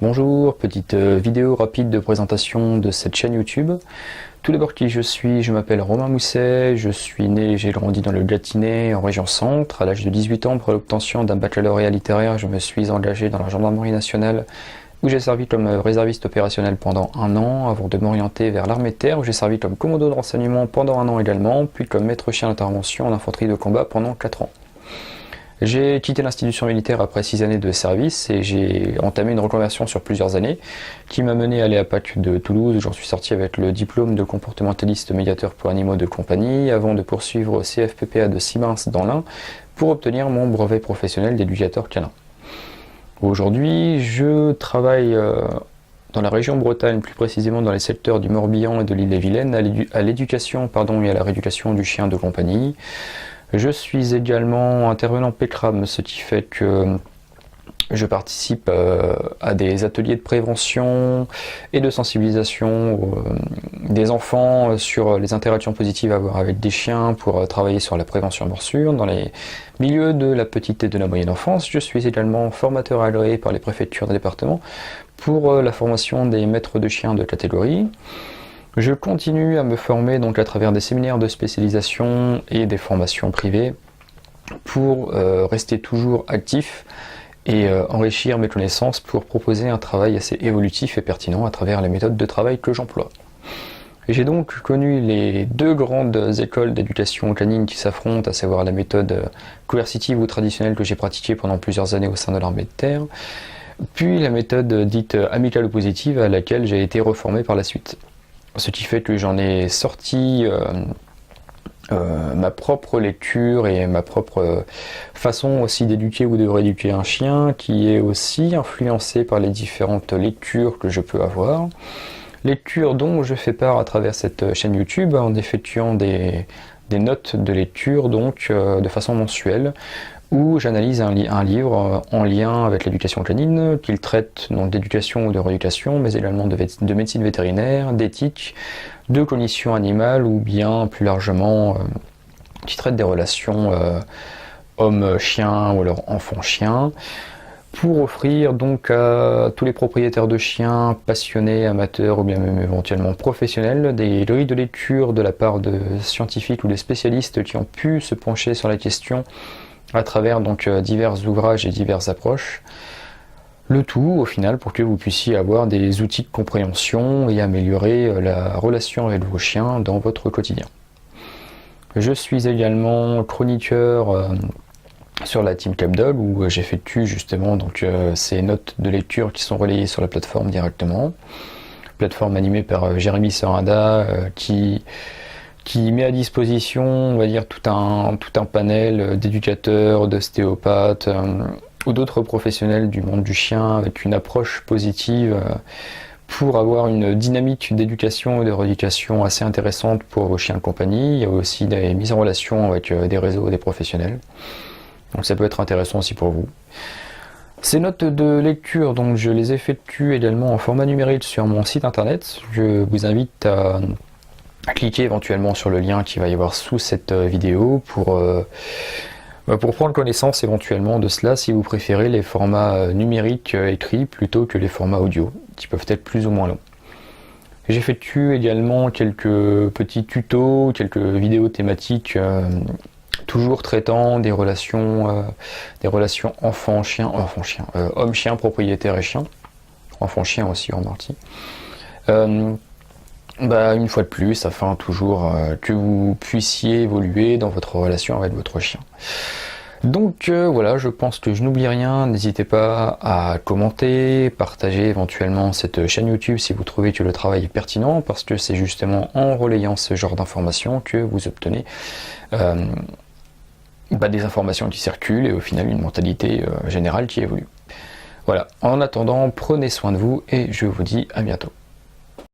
Bonjour, petite vidéo rapide de présentation de cette chaîne YouTube. Tout d'abord qui je suis, je m'appelle Romain Mousset, je suis né et j'ai grandi dans le Gâtinais en région centre. À l'âge de 18 ans, pour l'obtention d'un baccalauréat littéraire, je me suis engagé dans la gendarmerie nationale où j'ai servi comme réserviste opérationnel pendant 1 an avant de m'orienter vers l'armée de terre où j'ai servi comme commando de renseignement pendant 1 an également, puis comme maître chien d'intervention en infanterie de combat pendant 4 ans. J'ai quitté l'institution militaire après 6 années de service et j'ai entamé une reconversion sur plusieurs années qui m'a mené à l'EAPAC de Toulouse où j'en suis sorti avec le diplôme de comportementaliste médiateur pour animaux de compagnie avant de poursuivre au CFPPA de Sibins dans l'Ain pour obtenir mon brevet professionnel d'éducateur canin. Aujourd'hui, je travaille dans la région Bretagne, plus précisément dans les secteurs du Morbihan et de l'Ille-et-Vilaine à l'éducation et à la rééducation du chien de compagnie. Je suis également intervenant PECRAM, ce qui fait que je participe à des ateliers de prévention et de sensibilisation des enfants sur les interactions positives à avoir avec des chiens pour travailler sur la prévention morsure dans les milieux de la petite et de la moyenne enfance. Je suis également formateur agréé par les préfectures des départements pour la formation des maîtres de chiens de catégorie. Je continue à me former donc à travers des séminaires de spécialisation et des formations privées pour rester toujours actif et enrichir mes connaissances pour proposer un travail assez évolutif et pertinent à travers les méthodes de travail que j'emploie. J'ai donc connu les 2 grandes écoles d'éducation canine qui s'affrontent, à savoir la méthode coercitive ou traditionnelle que j'ai pratiquée pendant plusieurs années au sein de l'armée de terre, puis la méthode dite amicale ou positive à laquelle j'ai été reformé par la suite. Ce qui fait que j'en ai sorti ma propre lecture et ma propre façon aussi d'éduquer ou de rééduquer un chien qui est aussi influencée par les différentes lectures que je peux avoir. Lectures dont je fais part à travers cette chaîne YouTube en effectuant des notes de lecture donc de façon mensuelle où j'analyse un livre en lien avec l'éducation canine, qu'il traite donc d'éducation ou de rééducation, mais également de médecine vétérinaire, d'éthique, de cognition animale, ou bien plus largement qui traite des relations homme-chien ou alors enfant-chien, pour offrir donc à tous les propriétaires de chiens, passionnés, amateurs ou bien même éventuellement professionnels, des grilles de lecture de la part de scientifiques ou des spécialistes qui ont pu se pencher sur la question à travers donc divers ouvrages et diverses approches. Le tout au final pour que vous puissiez avoir des outils de compréhension et améliorer la relation avec vos chiens dans votre quotidien. Je suis également chroniqueur sur la Team Capdog où j'effectue justement donc ces notes de lecture qui sont relayées sur la plateforme directement. Plateforme animée par Jérémy Serrada qui met à disposition, on va dire, tout un panel d'éducateurs, d'ostéopathes ou d'autres professionnels du monde du chien avec une approche positive pour avoir une dynamique d'éducation et de rééducation assez intéressante pour vos chiens de compagnie. Il y a aussi des mises en relation avec des réseaux, des professionnels. Donc ça peut être intéressant aussi pour vous. Ces notes de lecture, donc je les effectue également en format numérique sur mon site internet. Je vous invite à cliquez éventuellement sur le lien qui va y avoir sous cette vidéo pour prendre connaissance éventuellement de cela si vous préférez les formats numériques écrits plutôt que les formats audio qui peuvent être plus ou moins longs. J'effectue également quelques petits tutos, quelques vidéos thématiques toujours traitant des relations homme-chien, propriétaire et chien, enfant-chien aussi en partie. Une fois de plus, afin toujours que vous puissiez évoluer dans votre relation avec votre chien. Donc voilà, je pense que je n'oublie rien. N'hésitez pas à commenter, partager éventuellement cette chaîne YouTube si vous trouvez que le travail est pertinent, parce que c'est justement en relayant ce genre d'informations que vous obtenez des informations qui circulent et au final une mentalité générale qui évolue. Voilà, en attendant, prenez soin de vous et je vous dis à bientôt.